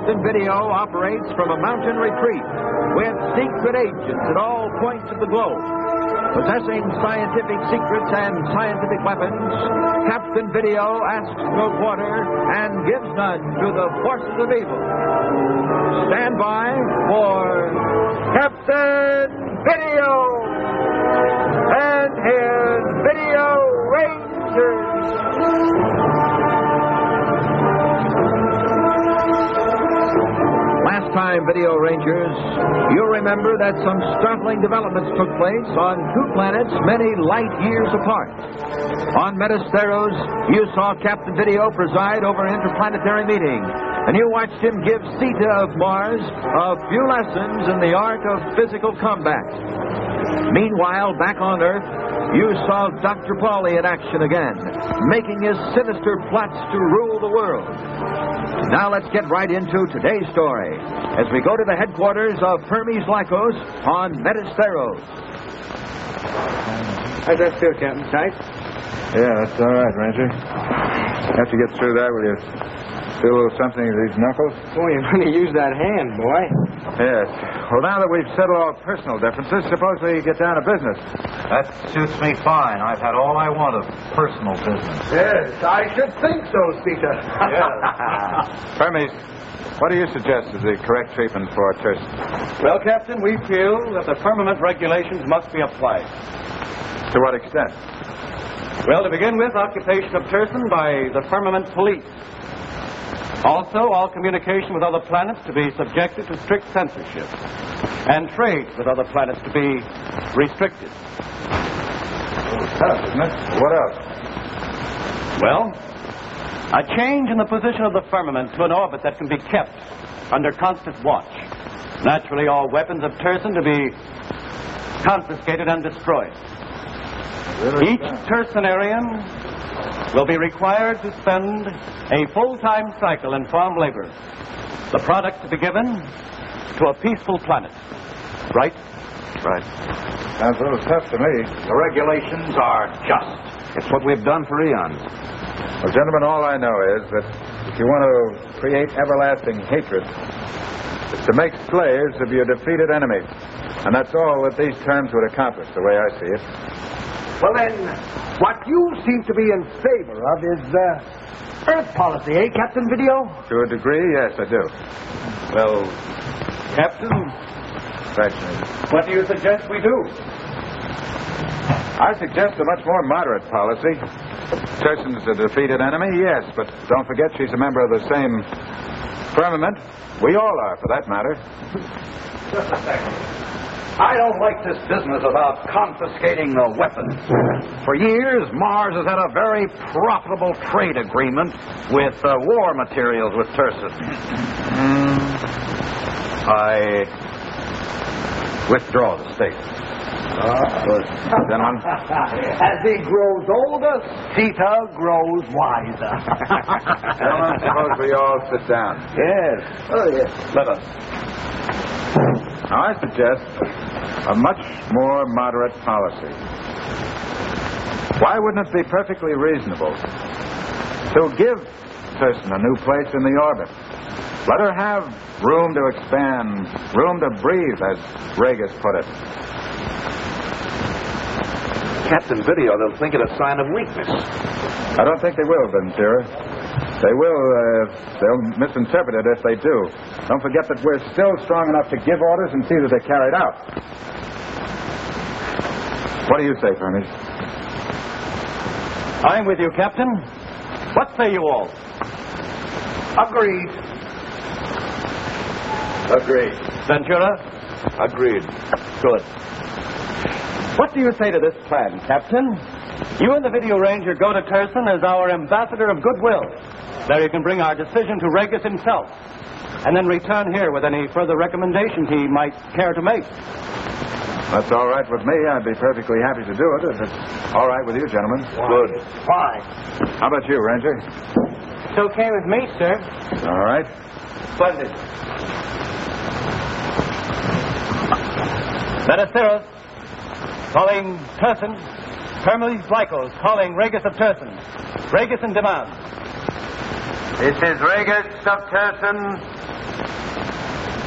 Captain Video operates from a mountain retreat with secret agents at all points of the globe. Possessing scientific secrets and scientific weapons, Captain Video asks no quarter and gives none to the forces of evil. Stand by for Captain Video and his Video Rangers. Last time, Video Rangers, you'll remember that some startling developments took place on two planets many light years apart. On Metasteros, you saw Captain Video preside over an interplanetary meeting, and you watched him give Sita of Mars a few lessons in the art of physical combat. Meanwhile, back on Earth, you saw Dr. Paulie in action again, making his sinister plots to rule the world. Now let's get right into today's story as we go to the headquarters of Hermes Lycos on Metasteros. How's that feel, Captain? Tight? Yeah, that's all right, Ranger. After you get through that, will you do a little something with these knuckles? Boy, you're going to use that hand, boy. Yes. Well, now that we've settled all personal differences, suppose we get down to business. That suits me fine. I've had all I want of personal business. Yes, I should think so, Sita. Hermes, what do you suggest is the correct treatment for Turson? Well, Captain, we feel that the firmament regulations must be applied. To what extent? Well, to begin with, occupation of Turson by the firmament police. Also, all communication with other planets to be subjected to strict censorship. And trade with other planets to be restricted. Tough, isn't it? What else? Well, a change in the position of the firmament to an orbit that can be kept under constant watch. Naturally, all weapons of Turson to be confiscated and destroyed. Really? Each Tursonarian will be required to spend a full-time cycle in farm labor. The product to be given to a peaceful planet. Right? Right. Sounds a little tough to me. The regulations are just. It's what we've done for eons. Well, gentlemen, all I know is that if you want to create everlasting hatred, it's to make slaves of your defeated enemy. And that's all that these terms would accomplish, the way I see it. Well, then, what you seem to be in favor of is Earth policy, eh, Captain Video? To a degree, yes, I do. Well, Captain, Right, Major. what do you suggest we do? I suggest a much more moderate policy. Turson's a defeated enemy, yes, but don't forget she's a member of the same firmament. We all are, for that matter. Just a second. I don't like this business about confiscating the weapons. For years, Mars has had a very profitable trade agreement with war materials with Turson. I withdraw the statement. Gentlemen. As he grows older, Sita grows wiser. Gentlemen, suppose we all sit down. Yes. Oh, yes. Let us. Now, I suggest a much more moderate policy. Why wouldn't it be perfectly reasonable to give Turson a new place in the orbit? Let her have room to expand, room to breathe, as Regis put it. Captain Video, they'll think it a sign of weakness. I don't think they will, Ventura. They'll misinterpret it if they do. Don't forget that we're still strong enough to give orders and see that they're carried out. What do you say, Hermes? I'm with you, Captain. What say you all? Agreed. Agreed. Ventura? Agreed. Good. What do you say to this plan, Captain? You and the Video Ranger go to Turson as our ambassador of goodwill. There you can bring our decision to Regis himself, and then return here with any further recommendations he might care to make. That's all right with me. I'd be perfectly happy to do it if it's all right with you, gentlemen. Good. Fine. How about you, Ranger? It's okay with me, sir. All right. Splendid. Metasteros, calling Turson. Hermes Lycos, calling Regis of Turson. Regis in demand. This is Regis of Turson.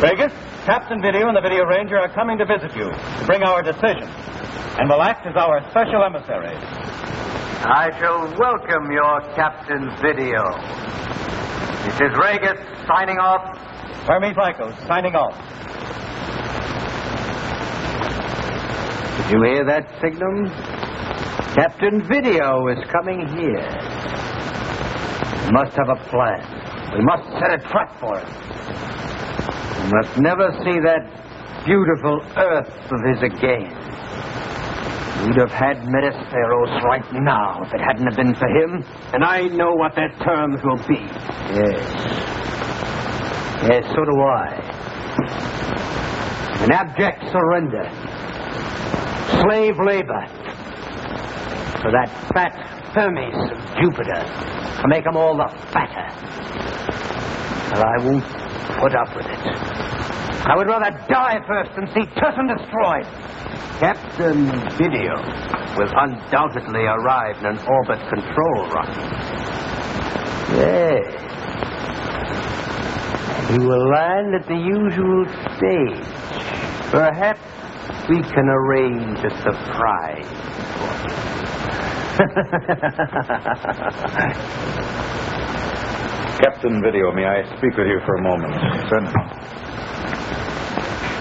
Regis, Captain Video and the Video Ranger are coming to visit you to bring our decision and will act as our special emissaries. I shall welcome your Captain Video. This is Regis signing off. Hermes Lycos, signing off. Did you hear that, Signum? Captain Video is coming here. We must have a plan. We must set a trap for him. We must never see that beautiful Earth of his again. We'd have had Metasteros right now if it hadn't have been for him, and I know what their terms will be. Yes, so do I. An abject surrender. Slave labor. For that fat Hermes of Jupiter. To make them all the fatter. But I won't put up with it. I would rather die first than see Turson destroyed. Captain Video will undoubtedly arrive in an orbit control rocket. Yes. He will land at the usual stage. Perhaps we can arrange a surprise for him. Captain Video, may I speak with you for a moment? Certainly.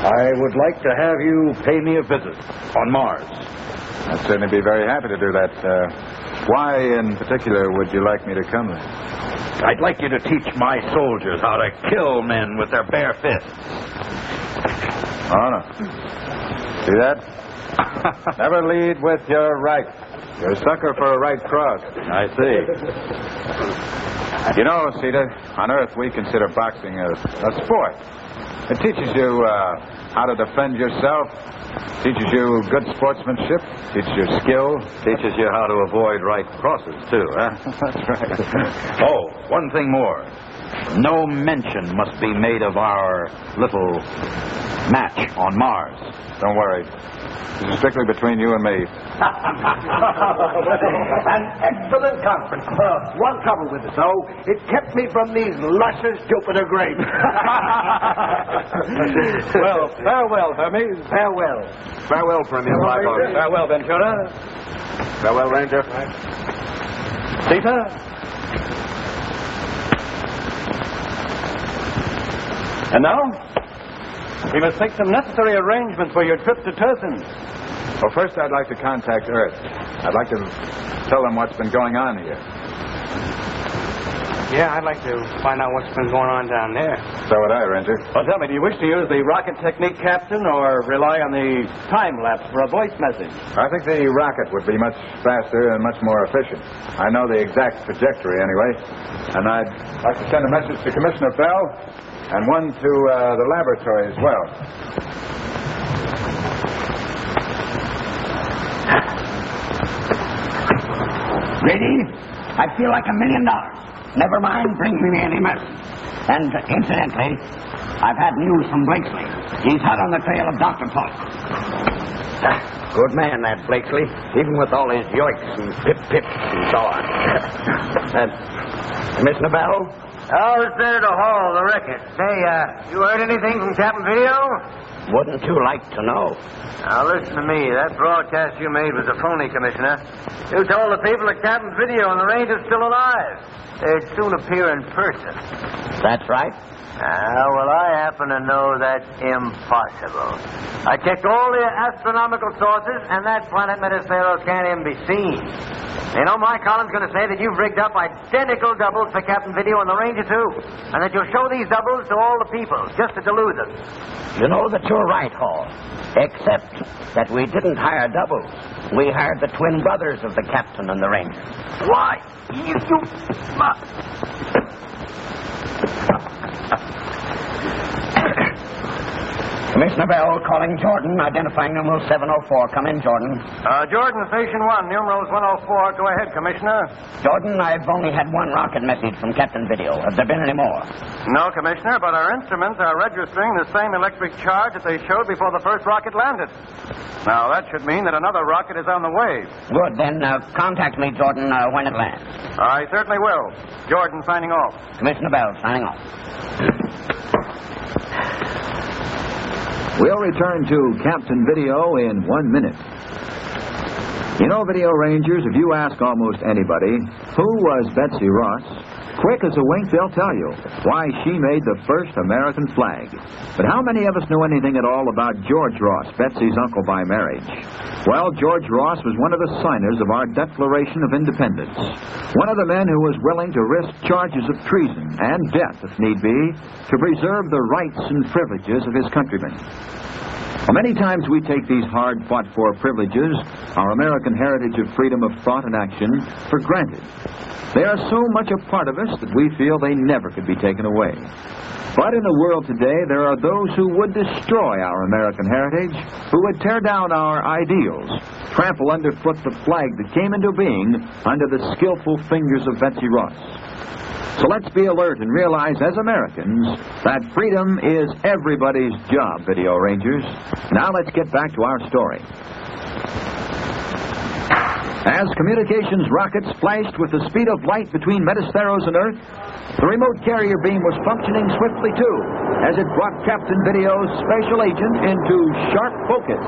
I would like to have you pay me a visit on Mars. I'd certainly be very happy to do that. Why, in particular, would you like me to come there? I'd like you to teach my soldiers how to kill men with their bare fists. Oh, no. See that? Never lead with your right. You're a sucker for a right cross. I see. You know, Sita, on Earth we consider boxing a sport. It teaches you how to defend yourself, teaches you good sportsmanship, teaches you skill. Teaches you how to avoid right crosses, too, huh? That's right. Oh, one thing more. No mention must be made of our little match on Mars. Don't worry. This is strictly between you and me. An excellent conference. One trouble with it, though. It kept me from these luscious Jupiter grapes. Well, farewell, Hermes. Farewell. Farewell, Premier Lycos. Farewell, Ventura. Farewell, Ranger. Sita. And now, we must make some necessary arrangements for your trip to Turson. Well, first I'd like to contact Earth. I'd like to tell them what's been going on here. Yeah, I'd like to find out what's been going on down there. So would I, Ranger. Well, tell me, do you wish to use the rocket technique, Captain, or rely on the time lapse for a voice message? I think the rocket would be much faster and much more efficient. I know the exact trajectory anyway. And I'd like to send a message to Commissioner Bell and one to the laboratory as well. Ready? I feel like $1 million. Never mind, bring me any message. And incidentally, I've had news from Blakesley. He's hot on the trail of Dr. Polk. Good man, that Blakesley, even with all his yoiks and pip-pips and so on. Commissioner Bell? Oh, it's there to haul the wreckage. Say, you heard anything from Captain Video? Wouldn't you like to know? Now, listen to me. That broadcast you made was a phony, Commissioner. You told the people that Captain Video and the Ranger's still alive. They'd soon appear in person. That's right. Well, I happen to know that's impossible. I checked all the astronomical sources, and that planet Metasteros can't even be seen. You know, my column's going to say that you've rigged up identical doubles for Captain Video and the Ranger, too. And that you'll show these doubles to all the people, just to delude them. You know that you're right, Hall. Except that we didn't hire doubles. We hired the twin brothers of the Captain and the Ranger. Why? You... Commissioner Bell calling Jordan, identifying numeral 704. Come in, Jordan. Jordan, Station 1, numerals 104. Go ahead, Commissioner. Jordan, I've only had one rocket message from Captain Video. Have there been any more? No, Commissioner, but our instruments are registering the same electric charge that they showed before the first rocket landed. Now, that should mean that another rocket is on the way. Good, then contact me, Jordan, when it lands. I certainly will. Jordan signing off. Commissioner Bell signing off. We'll return to Captain Video in 1 minute. You know, Video Rangers, if you ask almost anybody, who was Betsy Ross, quick as a wink, they'll tell you why she made the first American flag. But how many of us know anything at all about George Ross, Betsy's uncle by marriage? Well, George Ross was one of the signers of our Declaration of Independence. One of the men who was willing to risk charges of treason and death, if need be, to preserve the rights and privileges of his countrymen. Well, many times we take these hard-fought-for privileges, our American heritage of freedom of thought and action, for granted. They are so much a part of us that we feel they never could be taken away. But in the world today, there are those who would destroy our American heritage, who would tear down our ideals, trample underfoot the flag that came into being under the skillful fingers of Betsy Ross. So let's be alert and realize, as Americans, that freedom is everybody's job, Video Rangers. Now let's get back to our story. As communications rockets flashed with the speed of light between Metasteros and Earth, the remote carrier beam was functioning swiftly, too, as it brought Captain Video's special agent into sharp focus.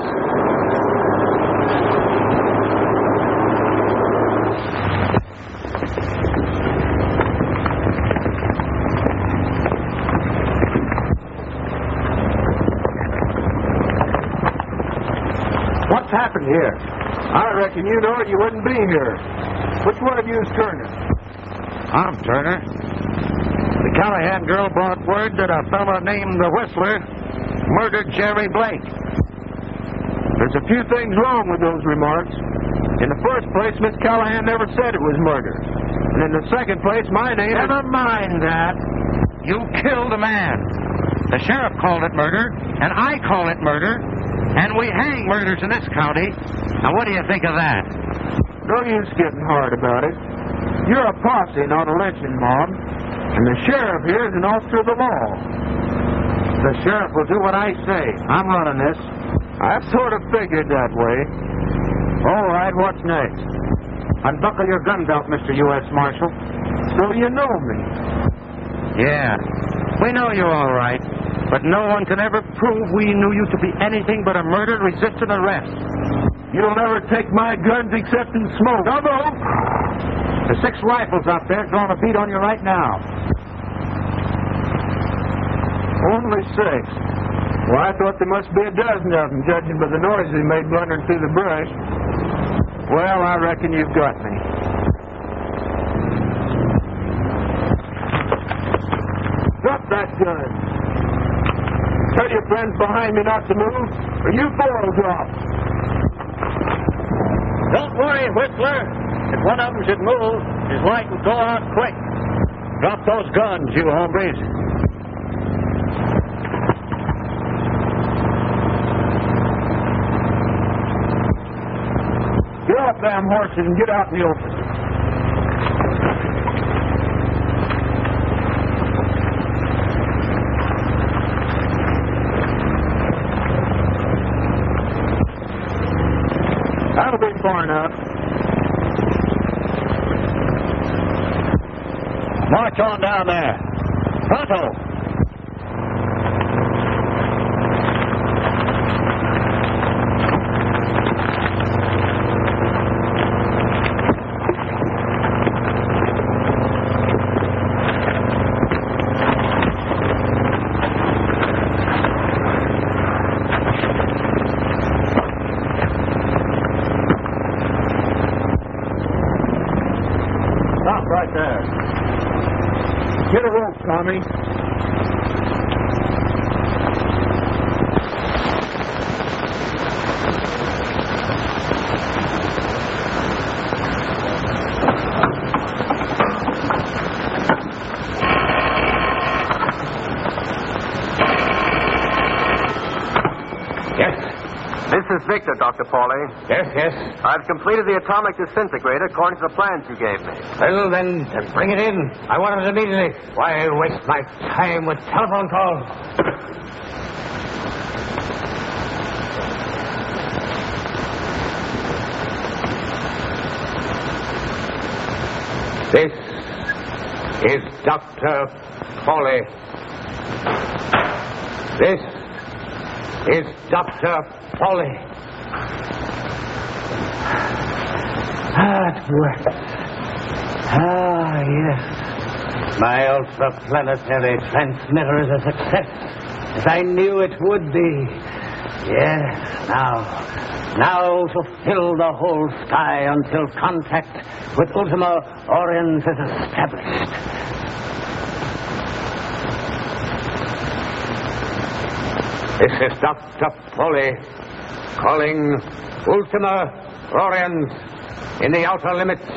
What's happened here? I reckon you know it, you wouldn't be here. Which one of you is Turner? I'm Turner. The Callahan girl brought word that a fellow named the Whistler murdered Jerry Blake. There's a few things wrong with those remarks. In the first place, Miss Callahan never said it was murder. And in the second place, my name is... Never mind that. You killed a man. The sheriff called it murder, and I call it murder, and we hang murders in this county. Now, what do you think of that? No use getting hard about it. You're a posse, not a lynching mob. And the sheriff here is an officer of the law. The sheriff will do what I say. I'm running this. I sort of figured that way. All right, what's next? Unbuckle your gun belt, Mr. U.S. Marshal. So you know me. Yeah, we know you all right. But no one can ever prove we knew you to be anything but a murder-resistant arrest. You'll never take my guns except in smoke. Although, the 6 rifles out there drawing a bead on you right now. only 6. Well, I thought there must be a dozen of them, judging by the noise they made blundering through the brush. Well, I reckon you've got me. Drop that gun. Tell your friends behind me not to move, or you 4 will drop. Don't worry, Whistler. If one of them should move, his light will go out quick. Drop those guns, you hombres. Get off them horses and get out in the open. That'll be far enough. March on down there. Pronto. Stop right there. Get a rope, Tommy. This is Victor, Dr. Pauly. Yes. I've completed the atomic disintegrator according to the plans you gave me. Well, then, bring it in. I want it immediately. Why waste my time with telephone calls? This is Dr. Pauly. This is Dr. Polly. It works. Yes. My ultra-planetary transmitter is a success, as I knew it would be. Yes, now to fill the whole sky until contact with Ultima Oriens is established. This is Dr. Polly calling Ultima Oriens in the outer limits.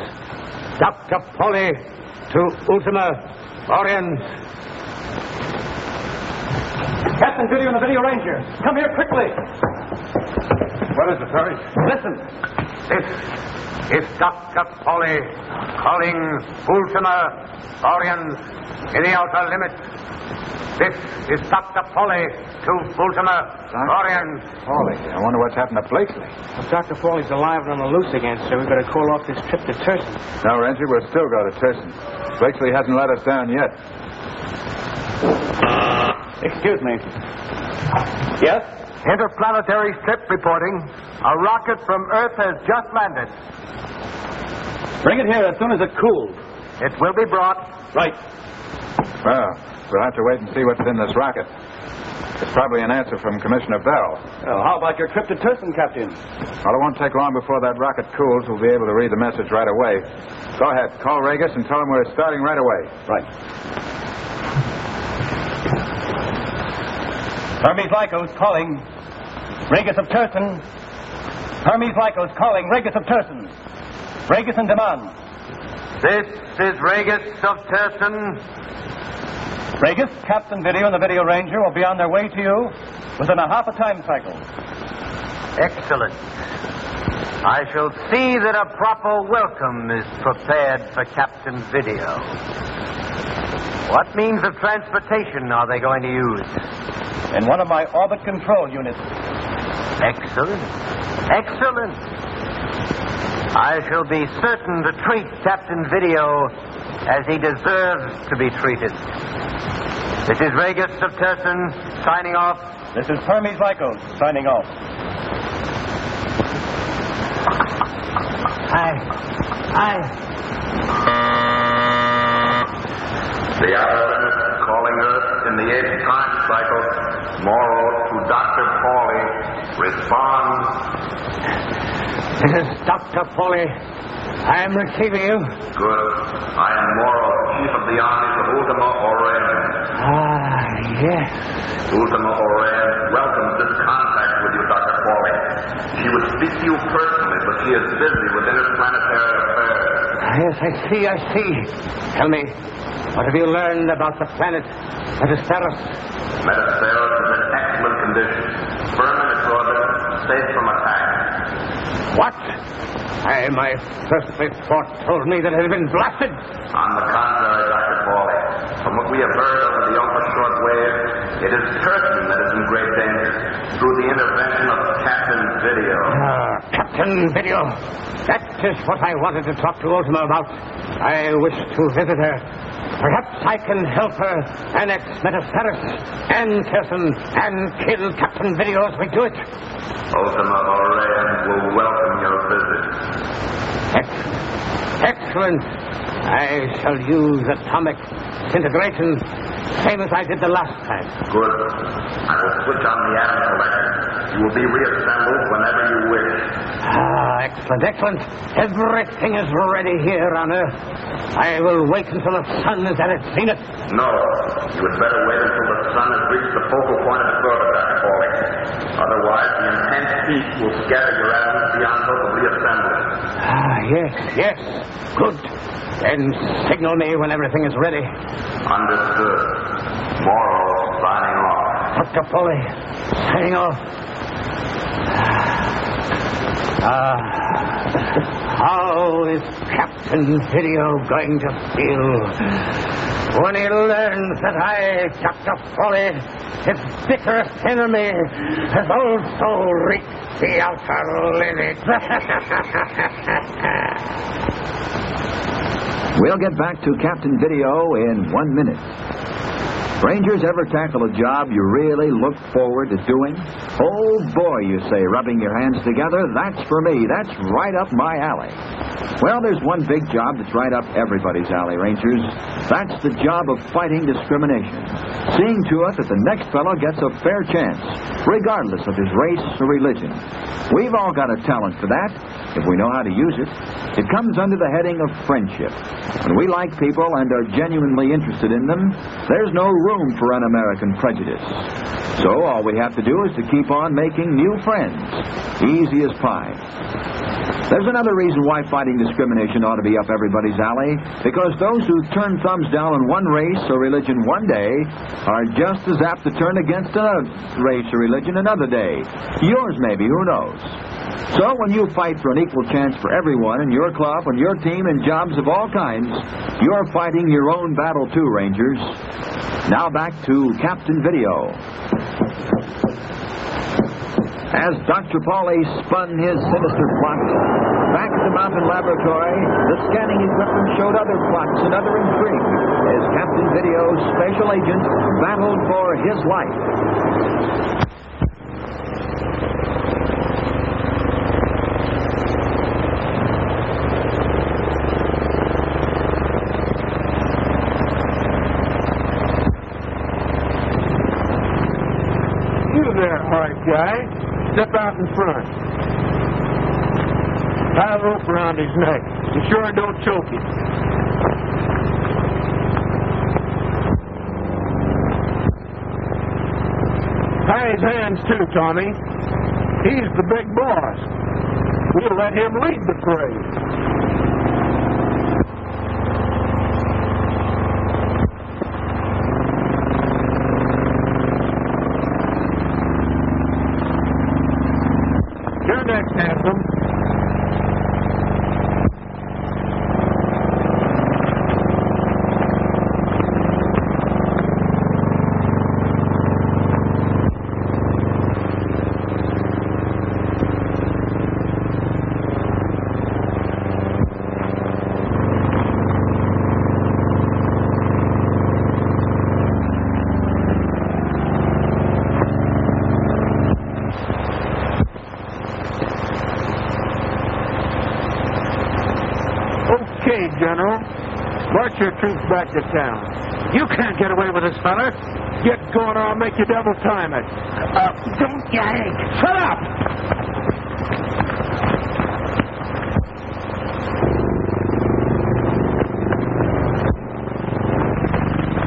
Dr. Polly to Ultima Oriens. Captain Video and the Video Ranger, come here quickly. What is it, Perry? Listen. This is Dr. Polly calling Ultima Oriens in the outer limits. This is Dr. Polly to Ultima Oriens. Polly, I wonder what's happened to Blakely. Well, Dr. Foley's alive and on the loose again, sir. We better call off this trip to Turson. No, Ranger, we'll still go to Turson. Blakely hasn't let us down yet. Excuse me. Yes? Interplanetary strip reporting. A rocket from Earth has just landed. Bring it here as soon as it cools. It will be brought. Right. Well, we'll have to wait and see what's in this rocket. It's probably an answer from Commissioner Bell. Well, how about your trip to Turson, Captain? Well, it won't take long before that rocket cools. We'll be able to read the message right away. Go ahead. Call Regis and tell him we're starting right away. Right. Hermes Lycos calling Regis of Turson. Hermes Lycos calling Regis of Turson. Regis in demand. This is Regis of Turson. Regis, Captain Video and the Video Ranger will be on their way to you within a half a time cycle. Excellent. I shall see that a proper welcome is prepared for Captain Video. What means of transportation are they going to use? In one of my orbit control units. Excellent. Excellent. I shall be certain to treat Captain Video as he deserves to be treated. This is Regis of Turson signing off. This is Hermes Lycos signing off. Aye. The outer limit calling Earth in the 8th time cycle. Morrow to Dr. Pauly. Responds. This is Dr. Polly. I am receiving you. Good. I am Morrow, Chief of the Armies of Ultima Oriens. Yes. Ultima Oriens welcomes this contact with you, Dr. Pauly. She would speak to you personally, but she is busy with interplanetary affairs. Yes, I see. Tell me, what have you learned about the planet Metastaros? Metastaros is in excellent condition. Firm in its orbit, safe from attack. What? My first report told me that it had been blasted. On the contrary, Dr. Pauly, from what we have heard over the ultra-short wave, it is Turson that is in great danger through the intervention of Captain Video. Captain Video. That is what I wanted to talk to Ultima about. I wish to visit her. Perhaps I can help her annex Metastaros and Turson and kill Captain Video as we do it. Ultima Oriens will welcome your visit. Excellent. I shall use atomic disintegration, same as I did the last time. Good. I will switch on the atom collector. You will be reassembled whenever you wish. Excellent. Everything is ready here on Earth. I will wait until the sun is at its zenith. No. You had better wait until the sun has reached the focal point of its orbit, Dr. Pauly. Otherwise, the intense heat will scatter your atoms beyond hope of reassembly. Yes. Good. Then signal me when everything is ready. Understood. Morrow signing off. Dr. Polly, signing off. How is Captain Video going to feel when he learns that I, Dr. Polly, his bitterest enemy, has also reached the outer limit? We'll get back to Captain Video in 1 minute. Rangers, ever tackle a job you really look forward to doing? Oh, boy, you say, rubbing your hands together, that's for me. That's right up my alley. Well, there's one big job that's right up everybody's alley, Rangers. That's the job of fighting discrimination. Seeing to it that the next fellow gets a fair chance, regardless of his race or religion. We've all got a talent for that, if we know how to use it. It comes under the heading of friendship. When we like people and are genuinely interested in them, there's no room for un-American prejudice. So all we have to do is to keep on making new friends. Easy as pie. There's another reason why fighting discrimination ought to be up everybody's alley, because those who turn thumbs down on one race or religion one day are just as apt to turn against another race or religion another day. Yours maybe, who knows? So when you fight for an equal chance for everyone in your club and your team in jobs of all kinds, you're fighting your own battle too, Rangers. Now back to Captain Video. As Dr. Pauly spun his sinister plots, back at the mountain laboratory, the scanning equipment showed other plots and other intrigue as Captain Video's special agent battled for his life. Guy, step out in front. Tie a rope around his neck. Be sure don't choke him. Tie his hands too, Tommy. He's the big boss. We'll let him lead the parade. General, march your troops back to town. You can't get away with this, fella. Get going or I'll make you double time it. Don't yank. Shut up!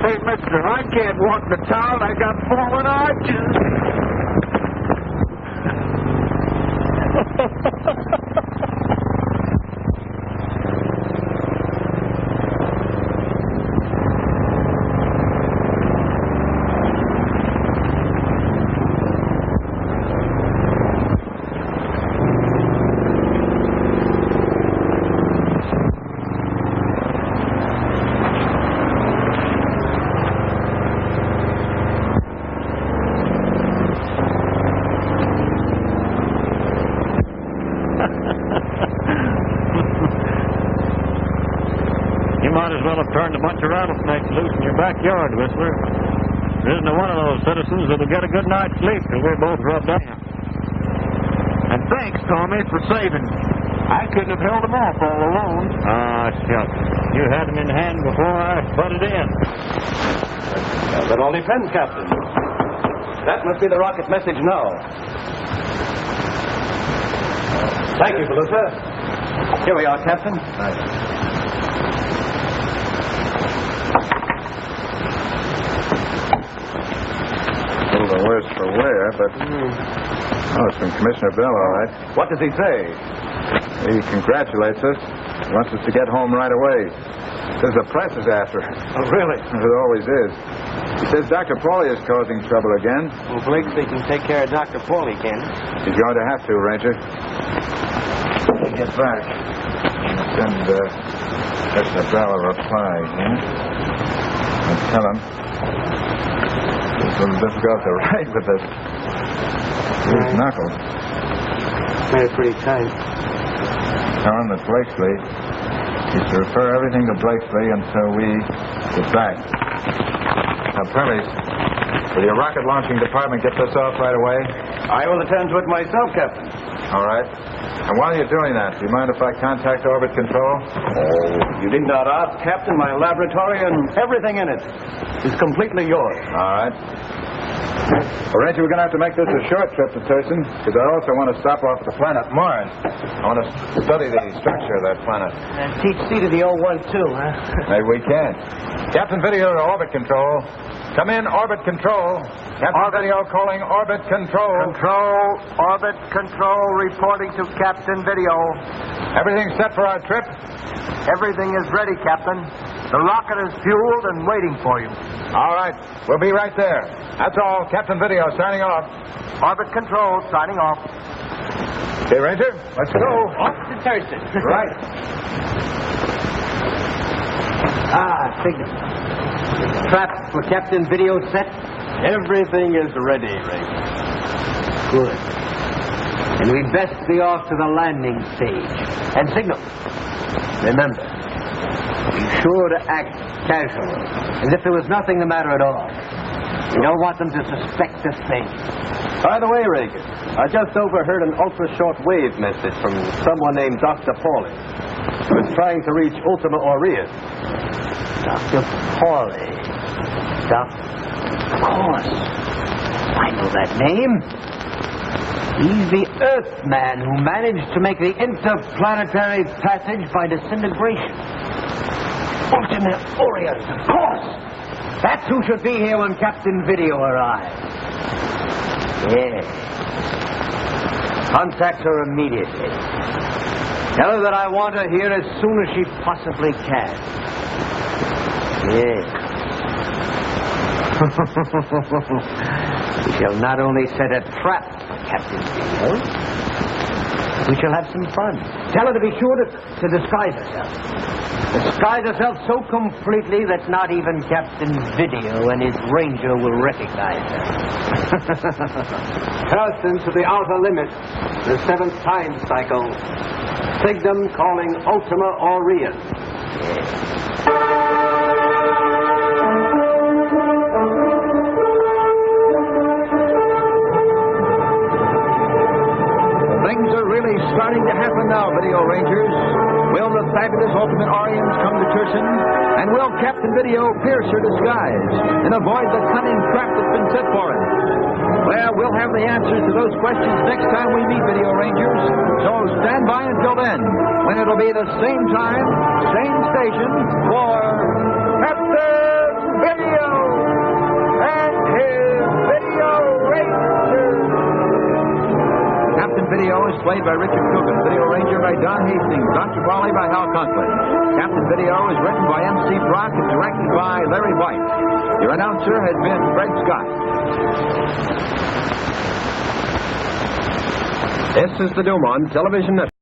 Hey, mister, I can't walk the town. I got fallen arches. Turned a bunch of rattlesnakes loose in your backyard, Whistler. There isn't one of those citizens that'll get a good night's sleep till we're both rubbed out. And thanks, Tommy, for saving me. I couldn't have held them off all alone. Ah, shucks. You had them in hand before I butted in. That all depends, Captain. That must be the rocket message now. Thank you, Belusa. Here we are, Captain. Nice. The worse for wear, but it's from Commissioner Bell, all right. What does he say? He congratulates us. He wants us to get home right away. Says the press is after us. Oh, really? It always is. He says Dr. Pauly is causing trouble again. Well, Blakesley can take care of Dr. Pauly, can he? He's going to have to, Ranger. When he gets back, send Commissioner Bell a reply, and tell him it's a little difficult to write with these knuckles. Made it pretty tight. Tell him that Blakesley is to refer everything to Blakesley until we get back. Permis, will your rocket launching department get this off right away? I will attend to it myself, Captain. All right. And while you're doing that, do you mind if I contact Orbit Control? Oh, you need not ask, Captain. My laboratory and everything in it is completely yours. All right. Well, Ranger, we're going to have to make this a short trip to Turson, because I also want to stop off at the planet Mars. I want to study the structure of that planet. And teach C to the old one, too, huh? Maybe we can. Captain Video to Orbit Control. Come in, Orbit Control. Captain Video calling Orbit Control. Orbit Control reporting to Captain Video. Everything set for our trip? Everything is ready, Captain. The rocket is fueled and waiting for you. All right. We'll be right there. That's all. Captain Video signing off. Orbit Control signing off. Okay, Ranger, let's go. Off to Thurston. Right. Signal. Trap for Captain Video set? Everything is ready, Ranger. Good. And we'd best be off to the landing stage. And signal. Remember, be sure to act casual, as if there was nothing the matter at all. We don't want them to suspect a thing. By the way, Reagan, I just overheard an ultra-short wave message from someone named Dr. Pauly, who is trying to reach Ultima Aureus. Dr. Pauly. Of course. I know that name. He's the Earthman who managed to make the interplanetary passage by disintegration. Ultima Aureus, of course. That's who should be here when Captain Video arrives. Yes. Contact her immediately. Tell her that I want her here as soon as she possibly can. Yes. We shall not only set a trap for Captain Video, we shall have some fun. Tell her to be sure to disguise herself. Disguise herself so completely that not even Captain Video and his ranger will recognize her. Turton to the outer limit, the 7th time cycle. Signum calling Ultima Aureus. Things are really starting to happen now, Video Rangers. Will the fabulous Ultimate Orions come to Turson? And will Captain Video pierce her disguise and avoid the cunning trap that's been set for him? Well, we'll have the answers to those questions next time we meet, Video Rangers. So stand by until then, when it'll be the same time, same station for Captain Video and his Video Rangers. Captain Video is played by Richard Coogan, Video Ranger by Don Hastings, Dr. Pauly by Hal Conklin. Captain Video is written by M.C. Brock and directed by Larry White. Your announcer has been Fred Scott. This is the Dumont Television Network.